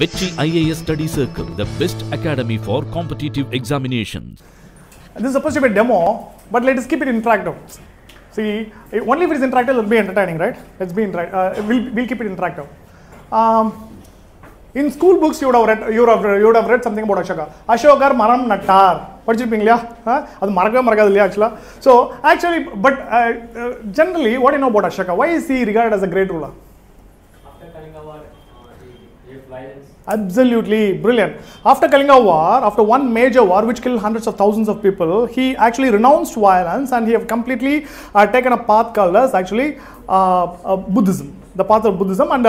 Vetri IAS Study Circle, the best academy for competitive examinations. This is supposed to be a demo, but let us keep it interactive. See, only if it is interactive, it will be entertaining, right? Let's be we'll keep it interactive. In school books, you would have read something about Ashoka. Ashoka maram nattar. படிச்சிருப்பீங்களா? அது மறக்கவே மறக்காது இல்லையா actually. So actually, but generally, what do you know about Ashoka? Why is he regarded as a great ruler? After Kalinga War, he had violence. Absolutely brilliant. After Kalinga War, after one major war which killed hundreds of thousands of people, he actually renounced violence and he have completely taken a path called as actually Buddhism. The path of Buddhism and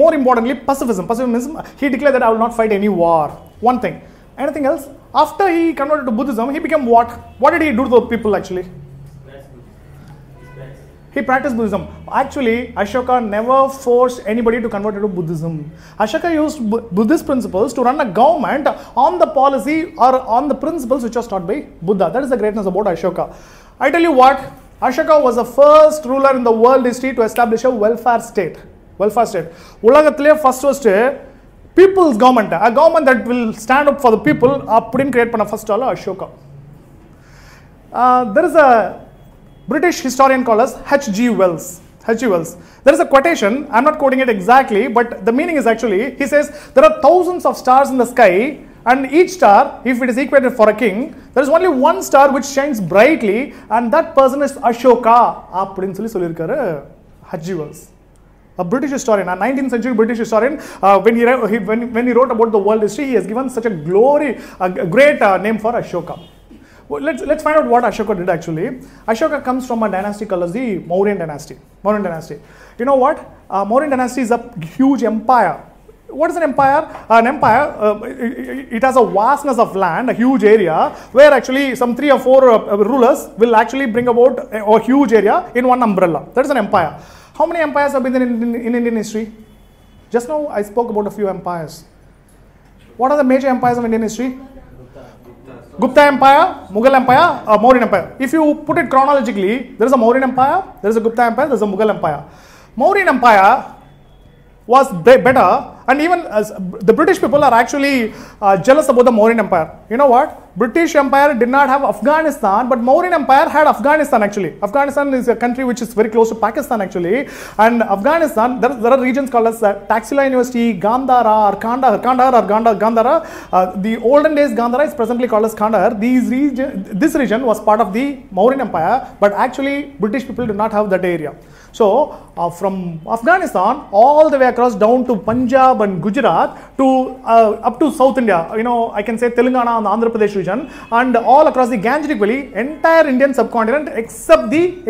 more importantly pacifism. Pacifism, he declared that I will not fight any war. One thing. Anything else? After he converted to Buddhism, he became what? What did he do to the people actually? He practiced Buddhism. Actually, Ashoka never forced anybody to convert to Buddhism. Ashoka used Buddhist principles to run a government on the policy or on the principles which was taught by Buddha. That is the greatness about Ashoka. I tell you what, Ashoka was the first ruler in the world history to establish a welfare state. Welfare state. Ulagathile first people's government, a government that will stand up for the people, putting create panna first all Ashoka. There is a British historian called as H.G. Wells. H.G. Wells. There is a quotation, I'm not quoting it exactly, but the meaning is actually, he says, there are thousands of stars in the sky, and each star, if it is equated for a king, there is only one star which shines brightly, and that person is Ashoka. Appdin solli sollirukkaru H.G. Wells. A British historian, a 19th century British historian, when he wrote about the world history, he has given such a great name for Ashoka. Well, let's find out what Ashoka did actually. Ashoka comes from a dynasty called as the Mauryan dynasty. Mauryan dynasty. You know what? Mauryan dynasty is a huge empire. What is an empire? An empire, it has a vastness of land, a huge area, where actually some 3 or 4 rulers will actually bring about a huge area in one umbrella. That is an empire. How many empires have been there in Indian history? Just now I spoke about a few empires. What are the major empires of Indian history? Gupta Empire, Mughal Empire, Mauryan Empire. If you put it chronologically, there is a Mauryan Empire, there is a Gupta Empire, there is a Mughal Empire. Mauryan Empire was better, and even the British people are actually jealous about the Mauryan Empire. You know what? British Empire did not have Afghanistan, but Mauryan Empire had Afghanistan actually. Afghanistan is a country which is very close to Pakistan actually, and Afghanistan, there are regions called as Taxila University, Gandhara or Kandahar or Gandhara. The olden days Gandhara is presently called as Kandahar. This region was part of the Mauryan Empire, but actually British people did not have that area. So from Afghanistan all the way across down to Punjab and Gujarat to up to South India, you know, I can say Telangana and Andhra Pradesh region, and all across the Gangetic Valley, entire Indian subcontinent except the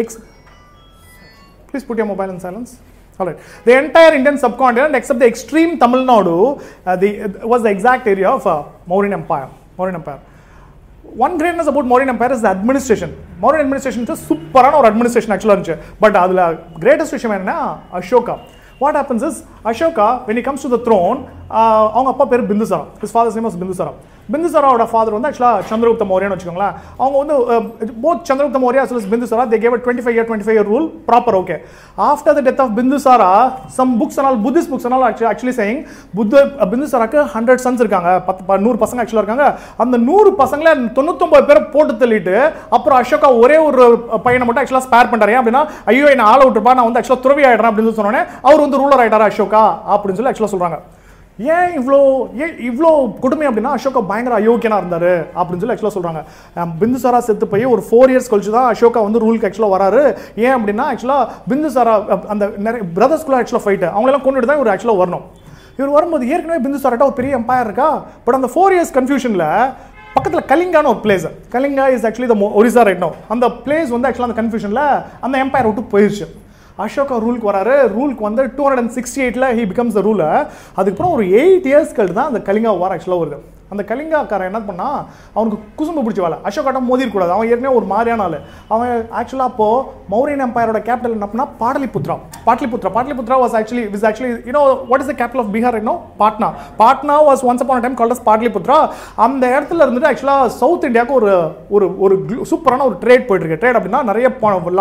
please put your mobile in silence. All right, the entire Indian subcontinent except the extreme Tamil Nadu was the exact area of Mauryan Empire. Mauryan Empire. One greatness about Mauryan Empire is the administration. Mauryan administration is super administration actually, but the greatest issue is Ashoka. What happens is Ashoka, when he comes to the throne, his father's name was Bindusara. Bindusara's father was actually Chandragupta Maurya. Both Chandragupta Maurya as well as Bindusara, they gave a 25-year rule, proper, okay. After the death of Bindusara, some books and all, Buddhist books and all actually saying, Bindusara 100 sons irukanga, 100 pasanga actually irukanga, and the 100 pasangla 99 பேரை போட்டு தள்ளிட்டு அப்புறம் அசோகா ஒரே ஒரு பையனை மட்டும் actually spare பண்றாரு. அப்படினா ஐயோ என்ன ஆள விட்டுப்பா, நான் வந்து actually துறவி ஆயிடுறேன் அப்படினு சொன்னோனே அவர் வந்து ரூலர் ஆயிட்டாரா அசோகா அப்படினு சொல்லி actually சொல்றாங்க. ஏன் இவ்ளோ கொடுமை அப்படின்னா அசோகா பயங்கர அயோக்கியனா இருந்தாரு அப்படின்னு சொல்லி ஆக்சுவலா சொல்றாங்க. பிந்துசாரா செத்து போய் ஒரு 4 இயர்ஸ் கழிச்சு தான் அசோகா வந்து ரூலுக்கு ஆக்சுவலா வராரு. ஏன் அப்படின்னா ஆக்சுவலா பிந்துசாரா அந்த பிரதர்ஸ்குள்ள ஆக்சுவலா ஃபைட் அவங்க எல்லாம் கொண்டுட்டு தான் இவர் ஆக்சுவலா வரணும். இவர் வரும்போது ஏற்கனவே பிந்துசாராட்ட ஒரு பெரிய எம்பையர் இருக்கா, பட் அந்த 4 இயர்ஸ் கன்ஃபியூஷன்ல பக்கத்துல கலிங்கான ஒரு place, Kalinga is actually the Orissa right now, அந்த பிளேஸ் வந்து ஆக்சுவலா அந்த கன்ஃபியூஷன்ல அந்த எம்பையர் விட்டு போயிருச்சு. அசோகா ரூலுக்கு வராரு. ரூலுக்கு வந்து 268ல he becomes the ruler. அதுக்கப்புறம் ஒரு 8 இயர்ஸ் கழிச்சு தான் அந்த கலிங்கா வார் ஆக்சுவலாக வருது. அந்த கலிங்காக்காரன் என்ன பண்ணா, அவனுக்கு குசும்பு பிடிச்ச வேலை, அசோகாட்ட மோதிரக்கூடாது, அவன் ஏற்கனவே ஒரு மாதிரியான ஆள். அவன் ஆக்சுவலாக அப்போ மௌரியன் எம்பையரோட கேபிட்டல் என்ன பண்ணா Pataliputra. Pataliputra was actually you know what is the capital of Bihar right now? Patna was once upon a time called as Pataliputra. அந்த இடத்துல இருந்துட்டு ஆக்சுவலாக சவுத் இந்தியாவுக்கு ஒரு சூப்பரான ஒரு ட்ரேட் போயிட்டு இருக்கு. ட்ரேட் அப்படின்னா நிறைய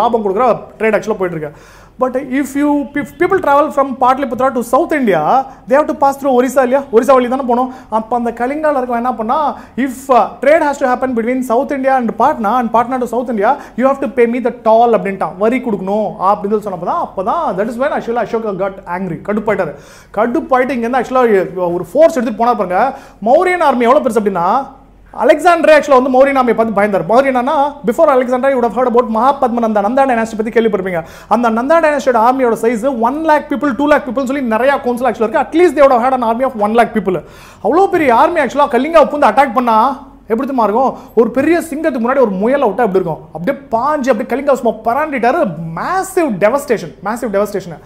லாபம் கொடுக்குற ட்ரேட் ஆக்சுவலாக போயிட்டு இருக்கு. But if people travel from Patliputra to South India, they have to pass through Orissa இல்லையா, ஒரிசா வழி தானே போகணும். அப்போ அந்த கலிங்கால இருக்க என்ன பண்ணா, if trade has to happen between South India and Patna to South India, you have to pay me the toll அப்படின்ட்டான், வரி கொடுக்கணும் அப்படின்னு சொன்னப்போ தான், அப்போ தான் that is when actually Ashoka got angry. கடுப்பாயிட்டு இங்கேருந்து ஆக்சுவலாக ஒரு ஃபோர்ஸ் எடுத்துகிட்டு போனா பாருங்க. மௌரியன் ஆர்மி எவ்வளோ பெருசு அப்படின்னா, Alexander actually வந்து மௌரியன் ஆர்மியை பார்த்து பயந்தார். மௌரியனா before Alexander you would have heard about Mahapadmananda, Nanda dynasty பற்றி கேள்விப்பட்டிருப்பீங்க. அந்த நந்தா டைனாஸ்டியோட ஆர்மியோட size 1 lakh people 2 lakh people சொல்லி நிறைய கவுன்சில் ஆக்சுவலாக இருக்கு. At least they would have had an army of 1 lakh people. அவ்வளோ பெரிய ஆர்மி ஆக்சுவலாக கலிங்கா வந்து அட்டாக் பண்ணா எப்படி தெரியுமா இருக்கும், ஒரு பெரிய சிங்கத்துக்கு முன்னாடி ஒரு முயலை விட்டா எப்படி இருக்கும், அப்படியே பாஞ்சு அப்படியே கலிங்கா சும்மா பராண்டிட்டாரு. Massive devastation.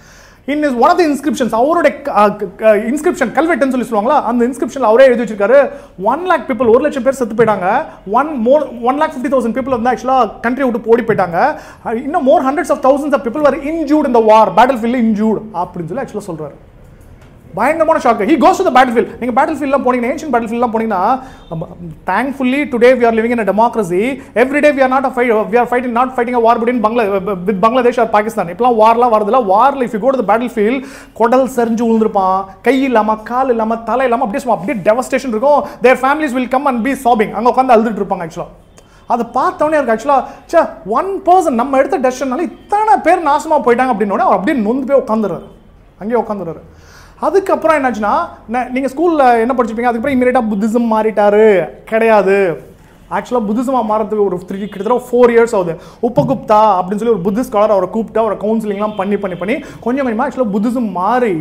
In his one of the inscriptions, அவரோட inscription கல்வெட்டுன்னு சொல்லி சொல்லுவாங்களா, அந்த இன்ஸ்கிரிப்ஷன்ல அவரே எழுதி வச்சிருக்காரு 1 lakh people, 1 லட்சம் பேர் செத்து போயிட்டாங்க. 1,50,000 people வந்து ஆக்சுவலா கண்ட்ரி விட்டு ஓடி போயிட்டாங்க. இன்னும் more hundreds of thousands of people were injured in the war, battlefield injured அப்படின்னு சொல்லி ஆக்சுவலா சொல்றாரு. பயங்கரமான shock. He goes to the battlefield. நீங்க பேட்டில்ஃபீல்ட்லாம் போனீங்கன்னா, ஏன்ஷியன்ட் பேட்டில்ஃபீல்ட்லாம் போனீங்கன்னா, thankfully today we are living in a democracy. Every day we are not fighting a war between Bangladesh or Pakistan. இப்பலாம் வார்லாம் வரதுல, வார்ல if you go to the battlefield, குடல் சரிஞ்சு விழுந்திருப்பான், கை இல்லாம கால் இல்லாம தலை இல்லாம அப்படியே டெவஸ்டேஷன் இருக்கும். Their families will come and be sobbing. அங்க உட்கார்ந்து அழுதுட்டு இருப்பாங்க ஆக்சுவலா. அதை பார்த்தவனே இருக்கு ஆக்சுவலா, ஒன் பர்சன் நம்ம எடுத்த டெசிஷனால இத்தனை பேர் நாசமா போயிட்டாங்க அப்படின்னு அவர் அப்படியே நொந்து போய் உட்காந்துறாரு, அங்கேயே உட்காந்துறாரு. அதுக்கப்புறம் என்னாச்சுன்னா, நீங்கள் ஸ்கூலில் என்ன படிச்சிருப்பீங்க, அதுக்கப்புறம் இமீடியட்டாக புத்திசம் மாறிட்டாரு கிடையாது. ஆக்சுவலாக புத்திசமாக மாறதுக்கு ஒரு கிட்டத்தட்ட 4 years ஆகுது. உப்பகுப்தா அப்படின்னு சொல்லி ஒரு புத்திஸ்ட் ஸ்காலர் அவரை கூப்பிட்டு அவரை கவுன்சிலிங்லாம் பண்ணி கொஞ்சம் கொஞ்சமாக ஆக்சுவலாக புத்திசம் மாறி,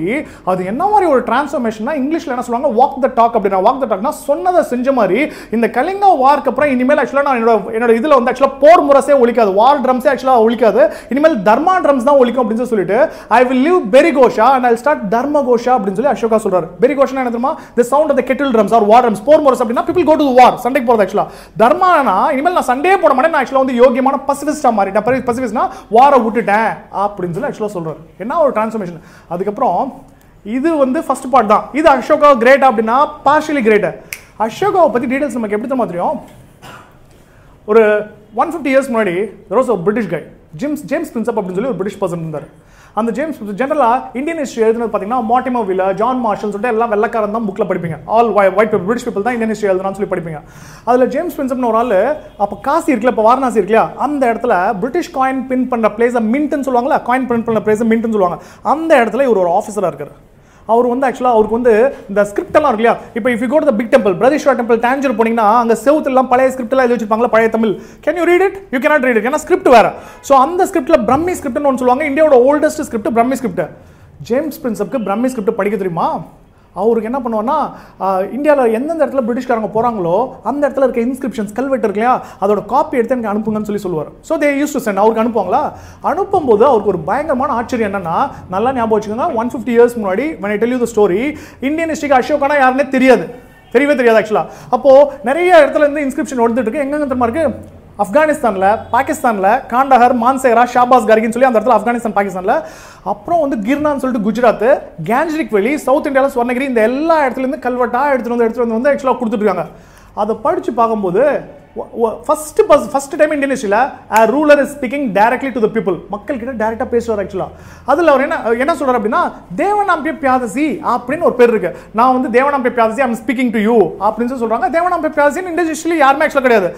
அது என்ன மாதிரி ஒரு டிரான்ஸ்ஃபர்மேஷன்னா, இங்கிலீஷில் என்ன சொல்லுவாங்க, வாக் த டாக் அப்படின்னா. வாக் த டாக்னா சொன்னதை செஞ்ச மாதிரி. இந்த கலிங்கா வார்க்கு அப்புறம் இனிமேல் ஆக்சுவலாக நான் என்னோட இதில் வந்து ஆக்சுவலாக போர் முரசே ஒழிக்காது, வார் ட்ரம்ஸே ஆக்சுவலாக ஒழிக்காது, இனிமேல் தர்மா ட்ரம்ஸ் தான் ஒழிக்கும் அப்படின்னு சொல்லிட்டு, I will leave Bherighosha and I start Dharma Ghosha அப்படின்னு சொல்லி அசோகா சொல்றாரு. பெரிகோஷா என்ன தெரியுமா, the sound of the kettle drums or war drums. போர் முரஸ் அப்படின்னா people go to the war, சண்டைக்கு போறது. ஆக்சுவலாக தர்மானா இனிமேல் நான் சண்டே போட மாட்டேன், நான் ஆக்சுவலாக வந்து யோகியமான பசிபிஸ்டா மாறிட்டேன். பசிபிஸ்ட்னா வாரை விட்டுட்டேன் அப்படின்னு சொல்லி ஆக்சுவலாக சொல்றாரு. என்ன ஒரு டிரான்ஸ்ஃபர்மேஷன். அதுக்கப்புறம் இது வந்து ஃபர்ஸ்ட் பார்ட் தான். இது அசோகா கிரேட் அப்படின்னா பார்ஷியலி கிரேட். அசோகாவை பத்தி டீடைல்ஸ் நமக்கு எப்படி தெரியுமா தெரியும், ஒரு 150 years முன்னாடி there was a British guy, James Prinsep அப்படின்னு சொல்லி ஒரு பிரிட்டிஷ் பர்சன் இருந்தார். அந்த ஜேம்ஸ் ஜெனரலாக இந்தியன் ஹிஸ்ட்ரி எழுதுனது பார்த்தீங்கன்னா மார்டிமர் வீலர், ஜான் மார்ஷல் சொல்லிட்டு எல்லாம் வெள்ளக்காரன் தான் புக்கில் படிப்பீங்க. ஆல் ஒயிட் பிரிட்டிஷ் பீப்பிள் தான் இந்தியன் ஹிஸ்ட்ரி எழுதுனான்னு சொல்லி படிப்பீங்க. அதில் ஜேம்ஸ் பிரின்சப்னு ஒரு ஆள், அப்போ காசி இருக்குல்ல, இப்போ வாரணாசி இருக்குல்லையா, அந்த இடத்துல பிரிட்டிஷ் காயின் பிரிண்ட் பண்ணுற பிளேஸை மின்ட்னு சொல்லுவாங்களா, காயின் பிரிண்ட் பண்ணுற பிளேஸை மின்ட்னு சொல்லுவாங்க. அந்த இடத்துல இவர் ஒரு ஆஃபீஸராக இருக்கார். அவர் வந்து ஆக்சுவலாக அவருக்கு வந்து இந்த ஸ்கிரிப்ட் எல்லாம் இருக்கு இல்லையா, இப்போ if you go to the big temple, Brihadeeswarar temple Tanjore போனீங்கன்னா அங்கே செவுத்துல எல்லாம் பழைய ஸ்கிரிப்ட் எல்லாம் எழுதி வச்சிருப்பாங்களா, பழைய Tamil. Can you read it? You cannot read it, ஏன்னா ஸ்கிரிப்ட் வேற. ஸோ அந்த ஸ்கிரிப்ட்ல பிரம்மி ஸ்கிரிப்ட்னு ஒன்று சொல்லுவாங்க. இந்தியாவோட oldest script பிரம்மி script. James பிரின்சப்க்கு பிரம்மி script படிக்க தெரியுமா? அவருக்கு என்ன பண்ணுவார்னா, இந்தியாவில் எந்தெந்த இடத்துல பிரிட்டிஷ்காரங்க போகிறாங்களோ அந்த இடத்துல இருக்க இன்ஸ்கிரிப்ஷன்ஸ் கல்வெட்டு இருக்கு இல்லையா, அதோட காப்பி எடுத்து எனக்கு அனுப்புங்கன்னு சொல்லி சொல்லுவார். So they use to send. அவருக்கு அனுப்புவாங்களா, அனுப்பும்போது அவருக்கு ஒரு பயங்கரமான ஆச்சரியம் என்னன்னா, நல்லா ஞாபகம் வச்சுக்கோங்க, 150 years முன்னாடி when I tell you the story, Indian ஹிஸ்ட்ரிக்கு அசோகானா யாருன்னே தெரியவே தெரியாது ஆக்சுவலாக. அப்போது நிறைய இடத்துல இருந்து இன்ஸ்கிரிப்ஷன் வந்துட்டு இருக்கு. எங்கெங்க தெரியுமா இருக்கு, ஆப்கானிஸ்தானில், பாகிஸ்தானில், காண்டஹார், மான்சேரா, ஷாபாஸ் கார்கின்னு சொல்லி அந்த இடத்துல ஆப்கானிஸ்தான் பாகிஸ்தானில், அப்புறம் வந்து கிர்னான்னு சொல்லிட்டு குஜராத், கேஞ்ஜிக் வெளி, சவுத் இந்தியாவில் ஸ்வர்ணகிரி, இந்த எல்லா இடத்துலேருந்து கல்வெட்டாக எடுத்துகிட்டு வந்து ஆக்சுவலாக கொடுத்துட்ருக்காங்க. அதை படித்து பார்க்கும்போது ஃபர்ஸ்ட் டைம் இந்தியன் ஹிஸ்டரியில் ruler is speaking directly to the people, மக்கள் கிட்ட டைரக்டாக பேசுவார் ஆக்சுவலாக. அதில் அவர் என்ன சொல்றாரு அப்படின்னா, தேவனாம்பிய பியாதசி அப்படின்னு ஒரு பேர் இருக்கு. நான் வந்து Devanampiya Piyadasi I'm speaking to you அப்படின்னு சொல்லி சொல்றாங்க. தேவனாம்பிய பியாதசி இந்தியன் ஹிஸ்டரி யாருமே ஆக்சுவலாக கிடையாது.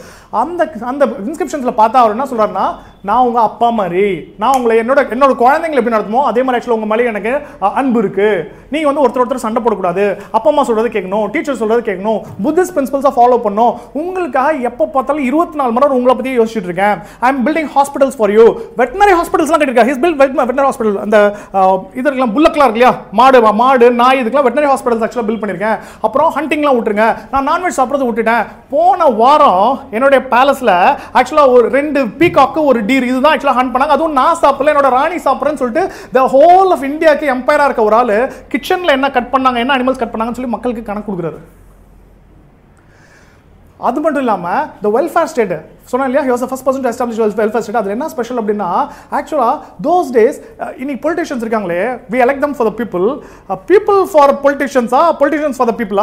அந்த இன்ஸ்கிரிப்ஷன்ஸில் பார்த்தா அவர் என்ன சொல்றாருன்னா, நான் உங்க அப்பா மாதிரி, நான் உங்களை என்னோட குழந்தைங்களை எப்படி நடத்துமோ அதே மாதிரி ஆக்சுவலாக உங்க மேலே எனக்கு அன்பு இருக்கு. நீங்க வந்து ஒருத்தர் சண்டை போடக்கூடாது, அப்பா அம்மா சொல்றது கேட்கணும், டீச்சர் சொல்றது கேட்கணும், புத்திஸ்ட் பிரின்சிபல்ஸை ஃபாலோ பண்ணணும். உங்களுக்காக எப்போ பார்த்தாலும் 24 மணி நேரம் உங்களை பத்தி யோசிச்சுட்டு இருக்கேன். I am building hospitals for you. Veterinary ஹாஸ்பிட்டல்ஸ்லாம் கட்டிருக்கேன். His built veterinary hospital. அந்த இதெல்லாம் புல்லக்லாம் இருக்கு இல்லையா, மாடு நாய், இதுக்கெல்லாம் வெட்டனரி ஹாஸ்பிட்டல்ஸ் ஆக்சுவலாக பில்ட் பண்ணியிருக்கேன். அப்புறம் ஹண்டிங்லாம் விட்டுருங்க, நான் நான்வெஜ் சாப்பிட்றது விட்டுட்டேன். போன வாரம் என்னுடைய பேலஸில் ஆக்சுவலாக ஒரு 2 பீகாக்கு ஒரு டீர் இதுதான் ஆக்சுவலாக ஹண்ட் பண்ணாங்க. அதுவும் நான் சாப்பிடல, என்னோட ராணி சாப்பிட்றேன்னு சொல்லிட்டு த ஹோல் ஆஃப் இந்தியாவுக்கு எம்பையரா இருக்க ஒரு ஆள் கிச்சனில் என்ன கட் பண்ணாங்க, என்ன அனிமல்ஸ் கட் பண்ணாங்கன்னு சொல்லி மக்களுக்கு கணக்கு கொடுக்குறாரு. அது மட்டும் இல்லாமல் இந்த வெல்ஃபேர் ஸ்டேட் சொன்னா இல்லையா, he was the first person to establish welfare state. அது என்ன ஸ்பெஷல் அப்படின்னா, ஆக்சுவலாக those days இன்னைக்கு பொலிட்டிஷியன்ஸ் இருக்காங்களே, we elect them for the people. People for politicians politicians for the people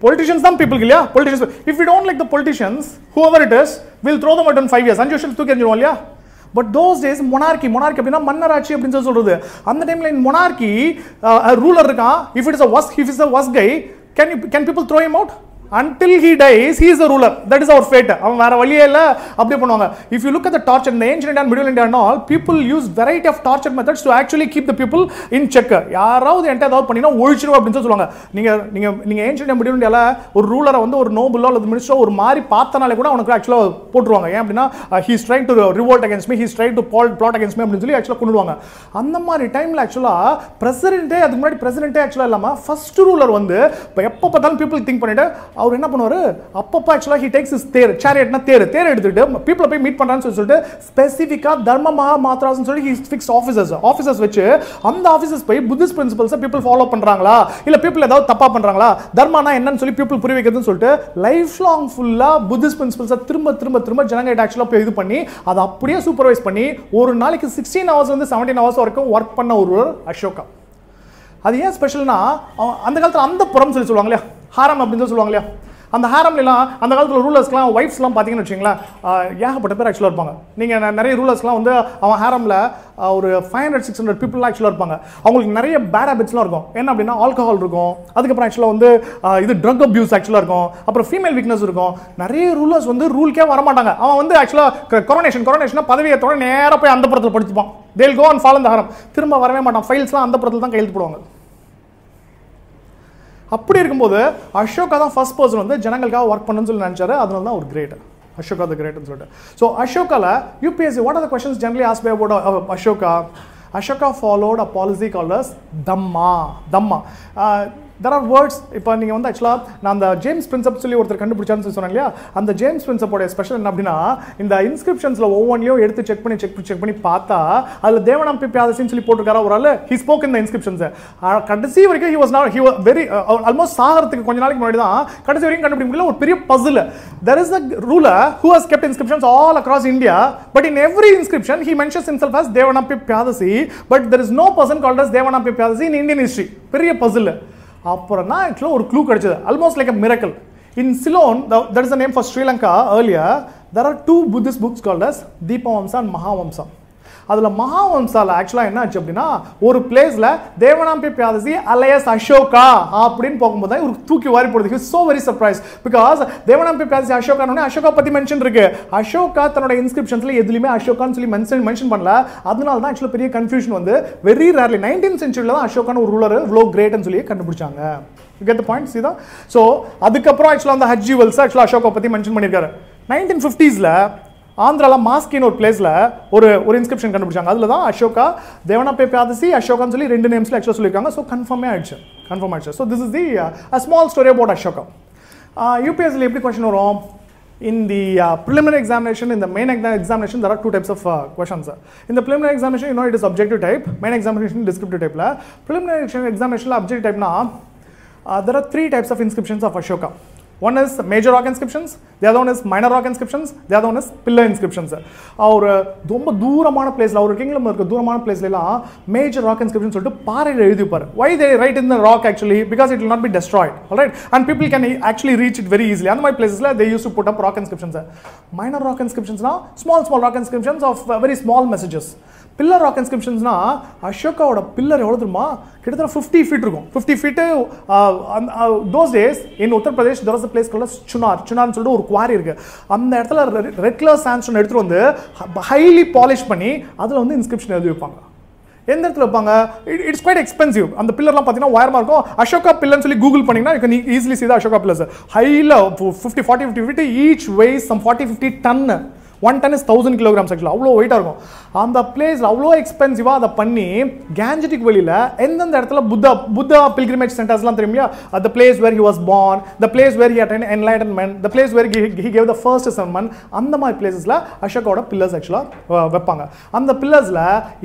politicians தான் people இல்லையா, politicians. If we don't like the politicians, whoever it is, we'll throw them out in 5 years. 5 வருஷம் தூக்கி எறிஞ்சிடுவோம் இல்லையா. But those days monarchy அப்படின்னா மன்னராட்சி அப்படின்னு சொல்றது. அந்த டைம்ல in monarchy ரூலர் இருக்கான். if it is a worst guy, can people throw him out? Until he dies, he is the ruler. That is our fate. அவன் வேற வழியே இல்ல அப்படியே பண்ணுவாங்க. If you look at the torture in the ancient India and Middle India and all, people use variety of torture methods to actually keep the people in check. யாராவது என்கிட்ட ஏதாவது பண்ணினா ஒழிச்சிரும் அப்படின்னு சொல்லுவாங்க. நீங்க ancient India Middle India ஒரு ரூலரை வந்து ஒரு நோபலோ அல்லது மினிஸ்டரோ ஒரு மாதிரி பார்த்தனாலே கூட அவனுக்கு ஆக்சுவலா போட்டுருவாங்க. ஏன் அப்படின்னா he is trying to revolt against me, he is trying to plot against me அப்படின்னு சொல்லி ஆக்சுவலா கொண்டுடுவாங்க. அந்த மாதிரி டைம்ல ஆக்சுவலா பிரசிடென்ட்டே அதுக்கு முன்னாடி பிரசிடென்ட்டே ஆக்சுவலா இல்லாம ஃபர்ஸ்ட் ரூலர் வந்து எப்ப பார்த்தாலும் people think பண்ணிட்டு அவர் என்ன பண்ணுவாரு அப்பப்ப ஆக்சுவலா he takes his தேர் chariotனா தேர் எடுத்துட்டு people போய் மீட் பண்றான்னு சொல்லிட்டு ஸ்பெசிஃபிக்கா தர்ம மகா மாத்ராஸ்னு சொல்லி he fixed officers வச்சு அந்த ஆபீசர்ஸ் போய் புத்திஸ்ட் பிரின்சிபல்ஸ் people ஃபாலோ பண்றாங்களா இல்ல people ஏதாவது தப்பா பண்றாங்களா தர்மனா என்னன்னு சொல்லி people புரிய வைக்கிறதுன்னு சொல்லிட்டு லைஃப் லாங் ஃபுல்லா புத்திஸ்ட் பிரின்சிபல்ஸ் திரும்ப ஜனங்க ஆக்சுவலா போய் இது பண்ணி அதை அப்படியே சூப்பர்வைஸ் பண்ணி ஒரு நாளைக்கு 16 hours வந்து 17 hours வரைக்கும் ஒர்க் பண்ண ஒரு அசோகா. அது ஏன் ஸ்பெஷல்னா அந்த காலத்துல அந்த புறம் சொல்லி சொல்லுவாங்க இல்லையா ஹாரம் அப்படின்னு சொல்லுவாங்க இல்லையா அந்த ஹாரம்லாம் அந்த காலத்தில் ரூலர்ஸ்லாம் ஒய்ஃப்ஸ்லாம் பார்த்தீங்கன்னு வச்சுங்களேன் ஏகப்பட்ட பேர் ஆக்சுவலாக இருப்பாங்க. நீங்கள் நிறைய ரூலர்ஸ்லாம் வந்து அவன் ஹாரமில் ஒரு 500-600 பீப்புள் ஆக்சுவலாக இருப்பாங்க. அவங்களுக்கு நிறைய பேட் ஹேபிட்ஸ்லாம் இருக்கும். என்ன அப்படின்னா ஆல்கஹால் இருக்கும், அதுக்கப்புறம் ஆக்சுவலாக வந்து இது ட்ரக் அப்யூஸ் ஆக்சுவலாக இருக்கும், அப்புறம் ஃபீமேல் வீக்னஸ் இருக்கும். நிறைய ரூலர்ஸ் வந்து ரூல்க்கே வரமாட்டாங்க. அவன் வந்து ஆக்சுவலாக கொரோனேஷன் பதவியத்தோட நேராக போய் அந்த புறத்தில் படிச்சுப்பான். தேல் கோ அண்ட் ஃபாலோ இந்த ஹாரம், திரும்ப வரவே மாட்டான். ஃபைல்ஸ்லாம் அந்த புறத்தில் தான் கையெழுத்து போடுவாங்க. அப்படி இருக்கும்போது அசோகா தான் ஃபர்ஸ்ட் பர்சன் வந்து ஜனங்களுக்காக ஒர்க் பண்ணணும்னு சொல்லி நினைச்சாரு. அதனால தான் ஒரு கிரேட் அசோகா த கிரேட்னு சொல்லிட்டு. ஸோ அசோகால UPSC what are the questions generally ask about Ashoka followed a policy called as Dhamma. there are words. இப்போ நீங்கள் வந்து ஆக்சுவலாக நான் அந்த ஜேம்ஸ் பிரின்சப் சொல்லி ஒருத்தர் கண்டுபிடிச்சான்னு சொன்னாங்க இல்லையா, அந்த ஜேம்ஸ் பிரின்சப்போடைய ஸ்பெஷல் என்ன அப்படின்னா இந்த இன்ஸ்கிரிப்ஷன்ஸில் ஒவ்வொன்றையும் எடுத்து செக் பண்ணி பார்த்தா அதில் தேவனாம்பி பியாதசின்னு சொல்லி போட்டிருக்காரா ஒரு ஆள். ஹி ஸ்போக் இந்த இன்ஸ்கிரிப்ஷன்ஸை கடைசி வரைக்கும் he was very ஆல்மோஸ்ட் சாகிறதுக்கு கொஞ்ச நாளைக்கு முன்னாடி தான் கடைசி வரைக்கும் கண்டுபிடிக்க முடியல. ஒரு பெரிய Basil. there is a ruler who has kept inscriptions all across India, but in every inscription he mentions himself as Devanampi Pyadasi, but there is no person called as Devanampi Pyadasi in Indian history. பெரிய பசில். அப்புறம் தான் ஆக்சுவலாக ஒரு clue கிடைச்சது, almost like a miracle. In Ceylon, that is the name for Sri Lanka earlier, there are 2 Buddhist books called as Deepavamsa and Mahavamsa. அதில் மகாவம்சால ஆக்சுவலாக என்ன ஆச்சு அப்படின்னா ஒரு பிளேஸில் தேவனாம்பி பியாதசி அலையஸ் அசோகா அப்படின்னு போகும்போது தான் ஒரு தூக்கி வாரி போடுது. So very surprise because Devanampiya Piyadasi அசோகானோடனே அசோகா பற்றி மென்ஷன் இருக்கு. அசோகா தன்னோட இன்ஸ்கிரிப்ஷன்ஸில் எதுலையுமே அசோகான்னு சொல்லி மென்ஷன் பண்ணல. அதனால தான் ஆக்சுவலாக பெரிய கன்ஃபியூஷன் வந்து வெரி ரேர்லி 19th century தான் அசோகான ஒரு ரூலர் இவ்வளோ கிரேட்னு சொல்லி கண்டுபிடிச்சாங்க. You get the point? See that? So அதுக்கப்புறம் ஆக்சுவலாக அந்த ஹஜ்ஜி வெல்ஸ் ஆக்சுவலாக அசோகா பற்றி மென்ஷன் பண்ணியிருக்காரு. 1950s ஆந்திராவில் மாஸ்கின்னு ஒரு பிளேஸில் ஒரு இன்ஸ்கிரிப்ஷன் கண்டுபிடிச்சாங்க. அதில் தான் அசோகா தேவனாம்பி பியாதசி அசோகான்னு சொல்லி 2 நேம்ஸில் ஆக்சுவலாக சொல்லியிருக்காங்க. ஸோ கன்ஃபார்மே ஆயிடுச்சு. So this is the small story about Ashoka. யூபிஎஸ்சியில் எப்படி கொஸ்டின் வரும்? In the preliminary examination, in the main examination, there are 2 types of questions. In the preliminary examination, you know, it is objective type. Main examination, descriptive type. Preliminary examination, objective type, there are 3 types of inscriptions of Ashoka. One is major rock inscriptions, the other one is minor rock inscriptions, the other one is pillar inscriptions. ஒரு ரொம்ப தூரமான பிளேஸ்ல ஒரு kingdom இருக்க தூரமான பிளேஸ்ல எல்லாம் major rock inscription சொல்லிட்டு பாறையில எழுதிப்பாரு. Why they write in the rock actually? Because it will not be destroyed. All right, and people can actually reach it very easily. அந்த மாதிரி பிளேசஸ்ல they used to put up rock inscriptions. Minor rock inscriptions small rock inscriptions of very small messages. Pillar rock இன்ஸ்கிரிப்ஷன்ஸ்னா அசோகாவோட pillar எவ்வளோ தெரியுமா? கிட்டத்தட்ட 50 feet இருக்கும். 50 feet. Those days in Uttar Pradesh there was a place called சுனார்னு சொல்லிட்டு ஒரு குவாரி இருக்கு. அந்த இடத்துல ரெட் கலர் சாண்ட்ஸ்டோன் எடுத்துட்டு வந்து ஹைலி பாலிஷ் பண்ணி அதில் வந்து இன்ஸ்கிரிப்ஷன் எழுதி வைப்பாங்க. எந்த இடத்துல வைப்பாங்க? It's quite expensive. அந்த பில்லர்லாம் பார்த்தீங்கன்னா உயரமாக இருக்கும். அசோகா பில்லர்னு சொல்லி கூகுள் பண்ணிங்கன்னா you can easily see the Ashoka pillars. ஹைல 50 feet each weighs some 40-50 ton. 1 ton is 1000 kilograms actually. அவ்வளோ வெயிட்டாக இருக்கும். அந்த பிளேஸில் அவ்வளோ எக்ஸ்பென்சிவாக அதை பண்ணி கேஞ்சட்டிக் வெளியில் எந்தெந்த இடத்துல புத்தா பில்கிரிமேஜ் சென்டர்ஸ்லாம் தெரியும் இல்லையா? the place where he was born, the place where he attained enlightenment, the place where he gave the first sermon, அந்த மாதிரி பிளேசஸில் அசோகாவோட பில்லர்ஸ் ஆக்சுவலாக வைப்பாங்க. அந்த பில்லர்ஸில்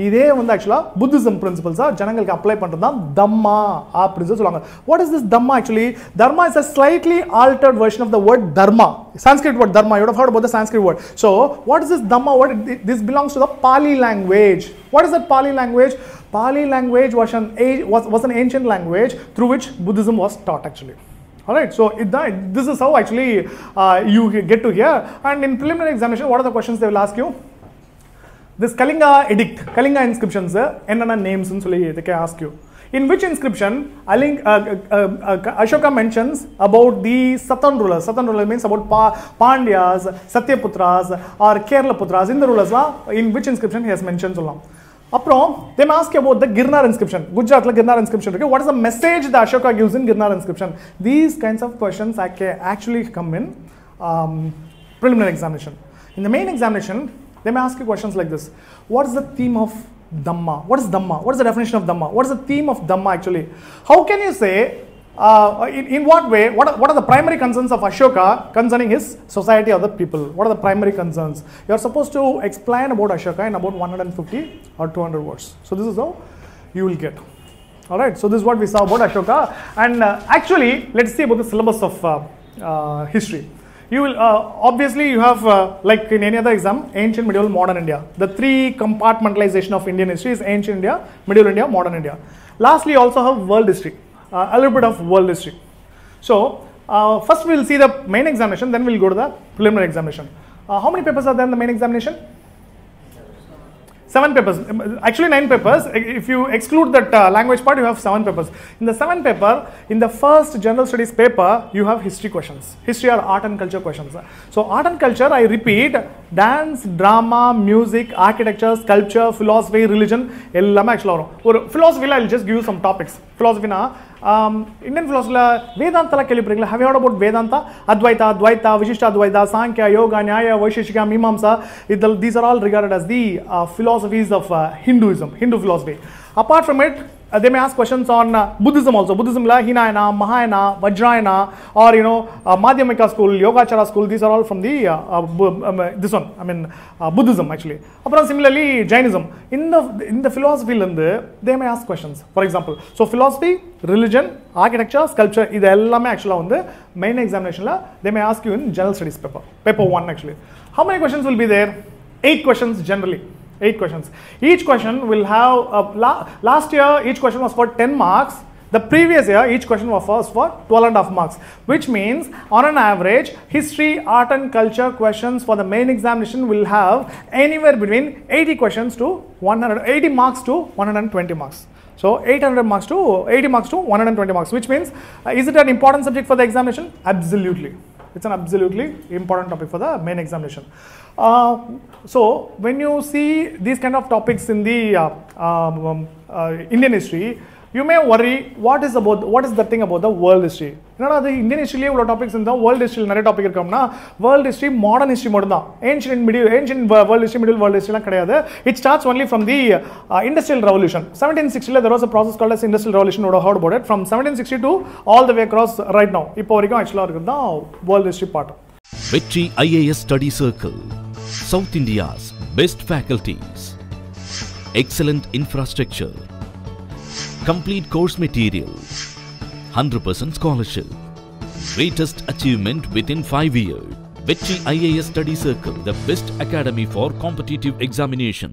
இதே வந்து ஆக்சுவலாக புத்திசம் பிரின்சிபல்ஸாக ஜனங்களுக்கு அப்ளை பண்ணுறது தான் தம்மா அப்படின்னு சொல்லுவாங்க. What is this Dhamma actually? Dharma is a slightly altered version of the word dharma. Sanskrit word dharma. You would have heard about the Sanskrit word. So what is this Dhamma word? This belongs to the Pali language. What is that Pali language? Pali language was an ancient language through which Buddhism was taught actually. Alright, so this is how actually you get to hear. And in preliminary examination, what are the questions they will ask you? this Kalinga edict, Kalinga inscriptions, enna names they can ask you. In which inscription, Ashoka mentions about the Satan rulers. Satan ruler means about Pandyas, Satyaputras, or Kerala Putras. In the rulers, in which inscription he has mentioned so long. They may ask you about the Girnar inscription. Gujarat Girnar inscription. Okay? What is the message that Ashoka gives in Girnar inscription? These kinds of questions actually come in preliminary examination. In the main examination, they may ask you questions like this. What is the theme of Dhamma? What is Dhamma? What is the definition of Dhamma? What is the theme of Dhamma actually? How can you say, in what way, what are the primary concerns of Ashoka concerning his society or the people? What are the primary concerns? You are supposed to explain about Ashoka in about 150 or 200 words. So this is how you will get. Alright, so this is what we saw about Ashoka. And actually, let's see about the syllabus of history. You will obviously you have like in any other exam, ancient, medieval, modern India. The three compartmentalization of Indian history is ancient India, medieval India, modern India. Lastly, you also have world history, a little bit of world history. So first we will see the main examination, then we will go to the preliminary examination. How many papers are there in the main examination? 7 papers, actually 9 papers. If you exclude that language part, you have 7 papers. In the 7 paper, in the first general studies paper, you have history questions. History or art and culture questions. So art and culture, I repeat, dance, drama, music, architecture, sculpture, philosophy, religion, ellame actually varum. Philosophy, I'll just give you some topics. Philosophy na Indian philosophy Vedanta la kelipringla. Have you heard about Vedanta? Advaita, Dvaita, Vishishta Advaita, Sankhya, Yoga, Nyaya, Vaisheshika, Mimamsa. These are all regarded as the philosophies of Hinduism, Hindu philosophy. Apart from it, they may ask questions on Buddhism also. Buddhism la Hinayana, Mahayana, Vajrayana, or Madhyamika school, Yogachara school. These are all from the this one. I mean Buddhism actually. Apart similarly Jainism. In the philosophy they may ask questions. For example, so philosophy, religion, architecture, sculpture. This ellame actually on the main examination la they may ask you in general studies paper. Paper 1 actually. How many questions will be there? 8 questions generally. 8 questions. Each question will have, last year each question was for 10 marks. The previous year each question was for 12.5 marks. Which means on an average, history, art and culture questions for the main examination will have anywhere between 80 questions to 180 marks to 120 marks. So 800 marks to 80 marks to 120 marks. Which means, is it an important subject for the examination? Absolutely. It's an absolutely important topic for the main examination. So when you see these kind of topics in the Indian history, you may worry what is the thing about the world history. The Indian history topics in the world history topic world history, modern history ancient world history, middle world history it starts only from the industrial revolution. 1760 there was a process called as industrial revolution. You would have heard about it from 1760 to all the way across right now. Actually world history part. Vetri IAS Study Circle, South India's best faculties, excellent infrastructure, complete course material, 100% scholarship, greatest achievement within 5 years. Vetri IAS Study Circle, the best academy for competitive examination.